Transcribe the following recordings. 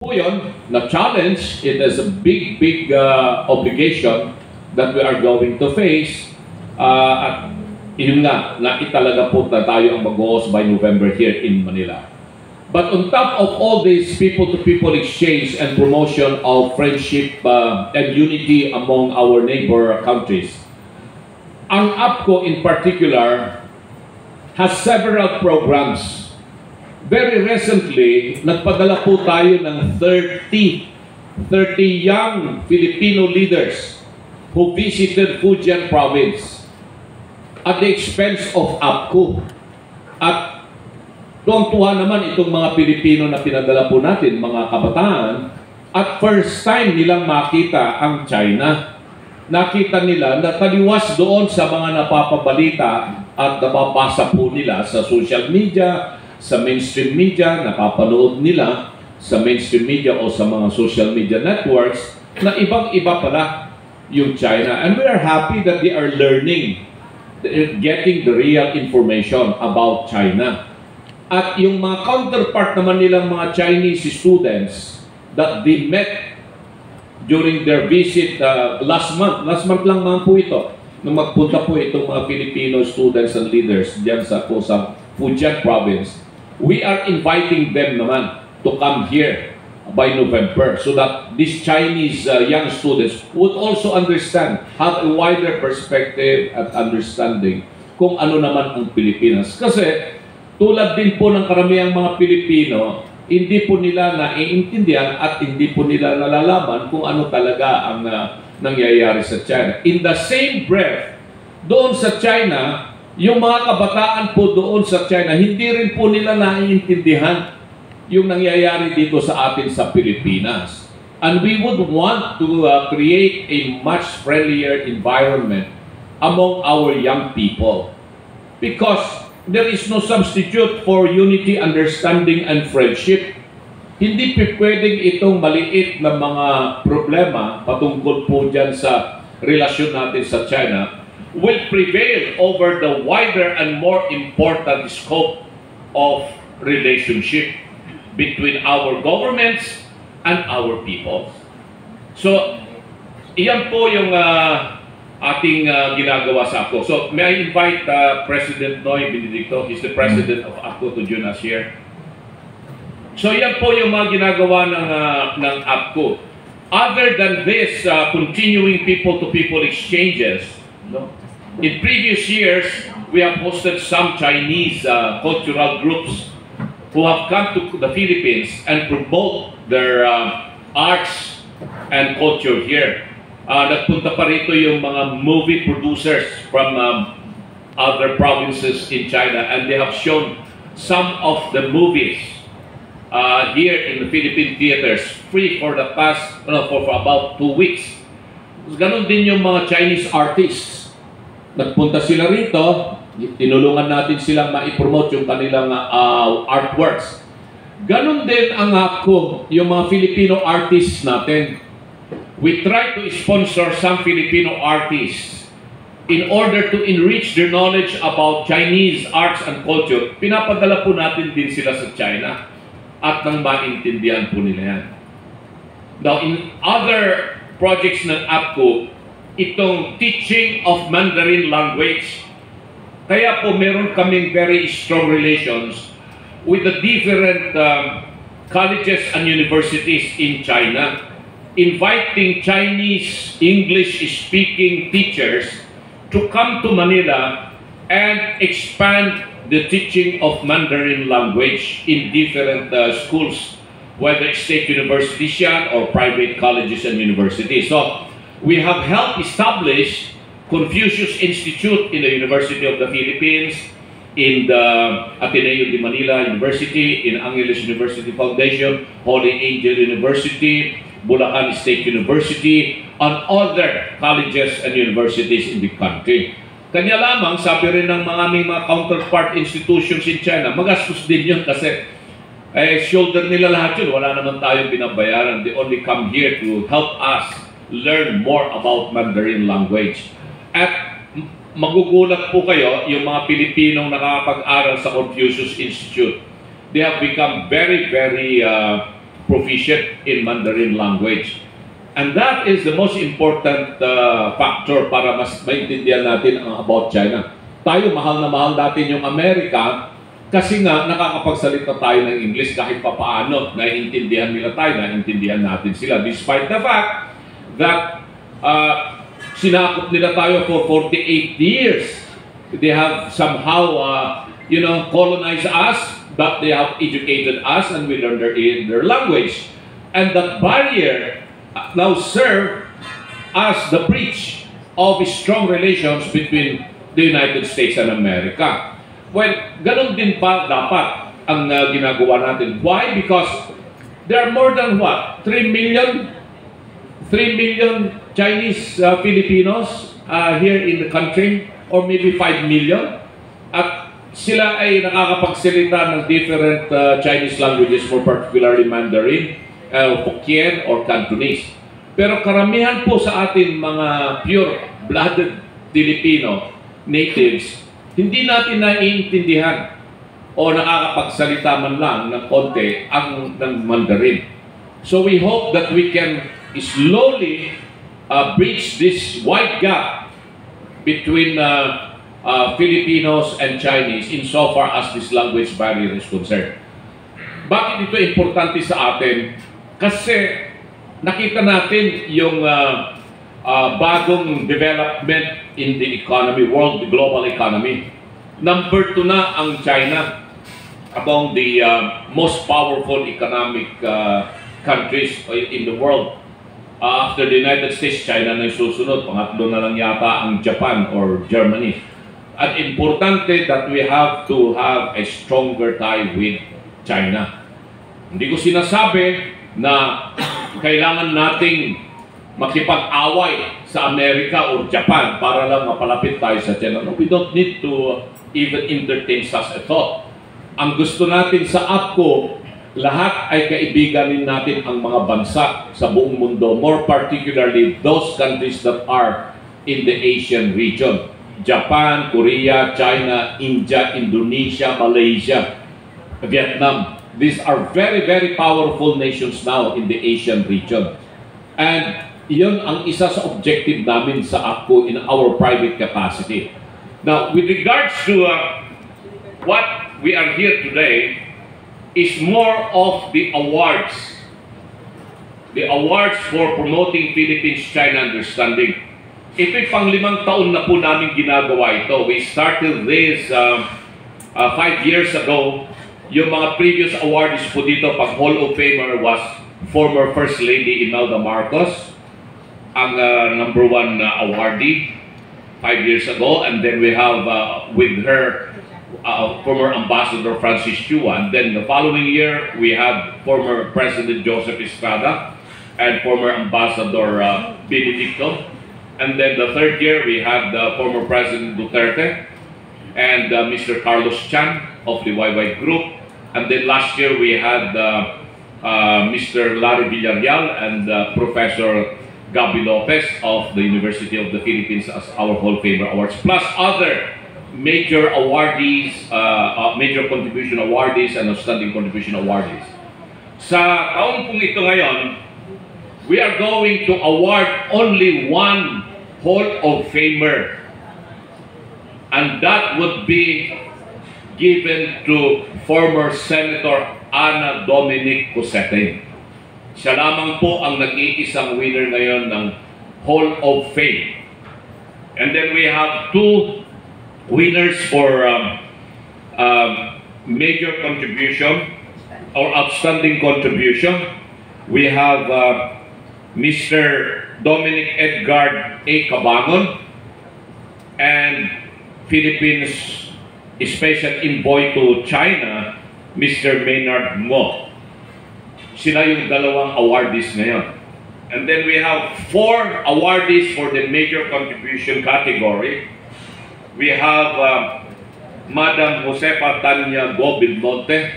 Po yun, na challenge, it is a big obligation that we are going to face. At yun nga, naitalaga po na tayo ang mag-host by November here in Manila. But on top of all this people-to-people exchange and promotion of friendship and unity among our neighbor countries, ang APCO in particular has several programs. Very recently, nagpadala po tayo ng 30 young Filipino leaders who visited Fujian province at the expense of APCO. At tuwang-tuwa naman itong mga Pilipino na pinadala po natin, mga kabataan, at first time nilang makita ang China. Nakita nila na taliwas doon sa mga napapabalita at nababasa po nila sa social media, sa mainstream media, napapanood nila sa mainstream media o sa mga social media networks na ibang-iba pala yung China. And we are happy that they are learning, getting the real information about China. At yung mga counterpart naman nilang mga Chinese students that they met during their visit last month lang man po ito, nung magpunta po itong mga Filipino students and leaders diyan sa Fujian province, we are inviting them naman to come here by November so that these Chinese young students would also understand, have a wider perspective at understanding kung ano naman ang Pilipinas. Kasi tulad din po ng karamihang mga Pilipino, hindi po nila naiintindihan at hindi po nila nalalaman kung ano talaga ang nangyayari sa China. In the same breath, doon sa China, yung mga kabataan po doon sa China, hindi rin po nila naiintindihan yung nangyayari dito sa atin sa Pilipinas. And we would want to create a much friendlier environment among our young people. Because there is no substitute for unity, understanding, and friendship. Hindi pwedeng itong maliit na mga problema patungkol po dyan sa relasyon natin sa China will prevail over the wider and more important scope of relationship between our governments and our people. So, iyan po yung ating ginagawa sa APCO. So, may I invite President Noy Benedicto, he's the president of APCO, to join us here. So, yan po yung mga ginagawa ng APCO. Other than this, continuing people-to-people exchanges, no? In previous years, we have hosted some Chinese cultural groups who have come to the Philippines and promote their arts and culture here. Nagpunta pa rito yung mga movie producers from other provinces in China, and they have shown some of the movies here in the Philippine theaters free for the past, for about 2 weeks. Ganon din yung mga Chinese artists. Nagpunta sila rito, tinulungan natin silang ma-promote yung kanilang artworks. Ganon din ang APCO, yung mga Filipino artists natin. We try to sponsor some Filipino artists in order to enrich their knowledge about Chinese arts and culture. Pinapadala po natin din sila sa China at nang maintindihan po nila yan. Now, in other projects ng APCO, itong teaching of Mandarin language, kaya po meron kaming very strong relations with the different colleges and universities in China, inviting Chinese English-speaking teachers to come to Manila and expand the teaching of Mandarin language in different schools, whether state universities yan or private colleges and universities. So, we have helped establish Confucius Institute in the University of the Philippines, in the Ateneo de Manila University, in Angeles University Foundation, Holy Angel University, Bulacan State University, and other colleges and universities in the country. Kanya lamang, sabi rin ng mga counterpart institutions in China, magastos din yun kasi shoulder nila lahat yun. Wala naman tayong binabayaran. They only come here to help us learn more about Mandarin language. At magugulat po kayo, yung mga Pilipinong nakakapag-aral sa Confucius Institute, they have become very proficient in Mandarin language. And that is the most important factor para mas maintindihan natin ang about China. Tayo, mahal na mahal natin yung Amerika kasi nga nakakapagsalita tayo ng English kahit papaano. Naiintindihan nila tayo, naiintindihan natin sila. Despite the fact that sinakop nila tayo for 48 years. They have somehow, colonized us, but they have educated us and we learned their language. And that barrier now serve as the bridge of strong relations between the United States and America. Well, ganun din pa dapat ang ginagawa natin. Why? Because there are more than what? 3 million Chinese Filipinos here in the country, or maybe 5 million. At sila ay nakakapagsalita ng different Chinese languages, more particularly Mandarin, Hokkien, or Cantonese. Pero karamihan po sa atin mga pure-blooded Filipino natives, hindi natin naiintindihan o nakakapagsalita man lang ng konti ng Mandarin. So we hope that we can slowly bridge this wide gap between Filipinos and Chinese insofar as this language barrier is concerned. Bakit ito importante sa atin? Kasi nakita natin yung bagong development in the economy, global economy. Number 2 na ang China among the most powerful economic countries in the world. After the United States, China na yung susunod. Pangatlo na lang yata ang Japan or Germany. At importante that we have to have a stronger tie with China. Hindi ko sinasabi na kailangan nating makipag-away sa Amerika or Japan para lang mapalapit tayo sa China. No, we don't need to even entertain such a thought. Ang gusto natin sa APCO, lahat ay kaibiganin natin ang mga bansa sa buong mundo, more particularly those countries that are in the Asian region. Japan, Korea, China, India, Indonesia, Malaysia, Vietnam. These are very, very powerful nations now in the Asian region. And yun ang isa sa objective namin sa APCO in our private capacity. Now, with regards to what we are here today, is more of the awards. The awards for promoting Philippines-China understanding. Ito'y pang-5 taon na po namin ginagawa ito. We started this 5 years ago. Yung mga previous awardees po dito, pag Hall of Famer was former First Lady Imelda Marcos, ang number 1 awardee 5 years ago. And then we have with her former Ambassador Francis Chua. And then the following year, we had former President Joseph Estrada and former Ambassador Benedicto. And then the third year, we had former President Duterte and Mr. Carlos Chan of the YY Group. And then last year, we had Mr. Larry Villarreal and Professor Gabi Lopez of the University of the Philippines as our Hall of Famer Awards, plus other major awardees, major contribution awardees and outstanding contribution awardees. Sa taon pong ito ngayon, we are going to award only one Hall of Famer, and that would be given to former Senator Ana Dominic Cosete. Siya lamang po ang nag-iisang winner ngayon ng Hall of Fame. And then we have 2 winners for major contribution or outstanding contribution. We have Mr. Dominic Edgar A. Cabangon and Philippines Special Envoy to China, Mr. Maynard Mo. Sila yung 2 awardees ngayon. And then we have 4 awardees for the major contribution category. We have Madam Josefa Tanya Go Belmonte.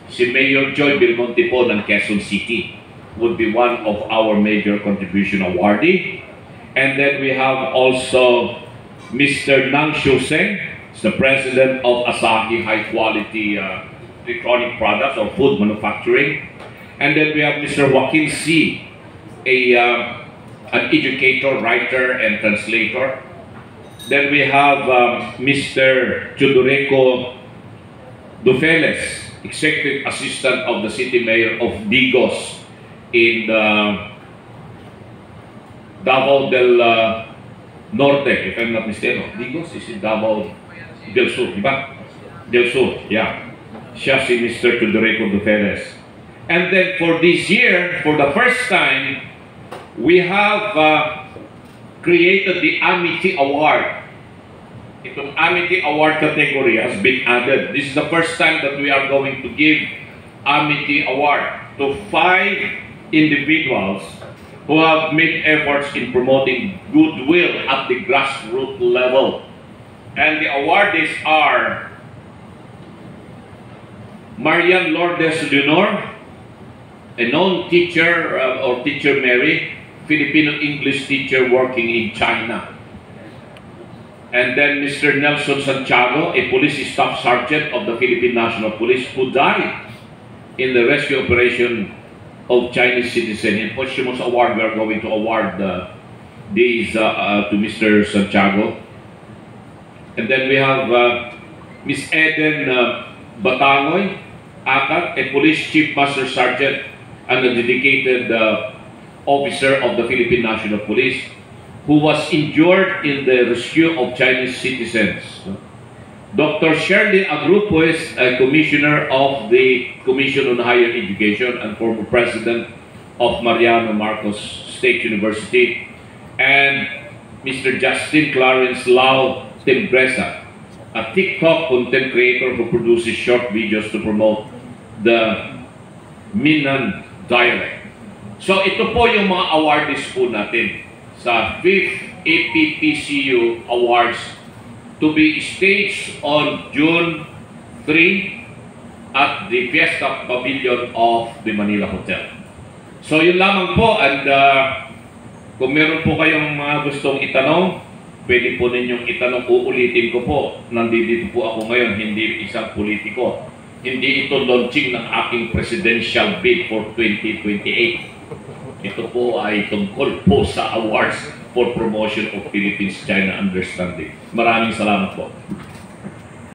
Si Mayor Joy Belmonte po ng Quezon City would be one of our major contribution awardee. And then we have also Mr. Nang Shuseng, the president of Asahi High Quality Electronic Products or Food Manufacturing. And then we have Mr. Joaquin C., an educator, writer, and translator. Then we have Mr. Teodorico Dufeles, Executive Assistant of the City Mayor of Digos in Davao del Norte, if I'm not mistaken. Digos is in Davao del Sur, di ba? Del Sur, yeah. Siya si Mr. Teodorico Dufeles. And then for this year, for the first time, we have created the Amity Award. Itong Amity Award category has been added. This is the first time that we are going to give Amity Award to 5 individuals who have made efforts in promoting goodwill at the grassroots level. And the awardees are Marian Lourdes Leonor, a known teacher or Teacher Mary, Filipino English teacher working in China. And then Mr. Nelson Santiago, a police staff sergeant of the Philippine National Police who died in the rescue operation of Chinese citizen. In posthumous award, we are going to award these to Mr. Santiago. And then we have Miss Eden Batangoy Akat, a police chief master sergeant and a dedicated officer of the Philippine National Police who was injured in the rescue of Chinese citizens. Dr. Shirley Agrupoes, a commissioner of the Commission on Higher Education and former president of Mariano Marcos State University, and Mr. Justin Clarence Lau Tempresa, a TikTok content creator who produces short videos to promote the Minnan dialect. So ito po yung mga awardees po natin sa 5th APPCU Awards to be staged on June 3 at the Fiesta Pavilion of the Manila Hotel. So yun lamang po, and kung meron po kayong mga gustong itanong, pwede po ninyong itanong. Uulitin ko po, nandito po ako ngayon, hindi isang politiko. Hindi ito launching ng aking presidential bid for 2028. Ito po ay tungkol po sa awards for promotion of Philippines-China understanding. Maraming salamat po.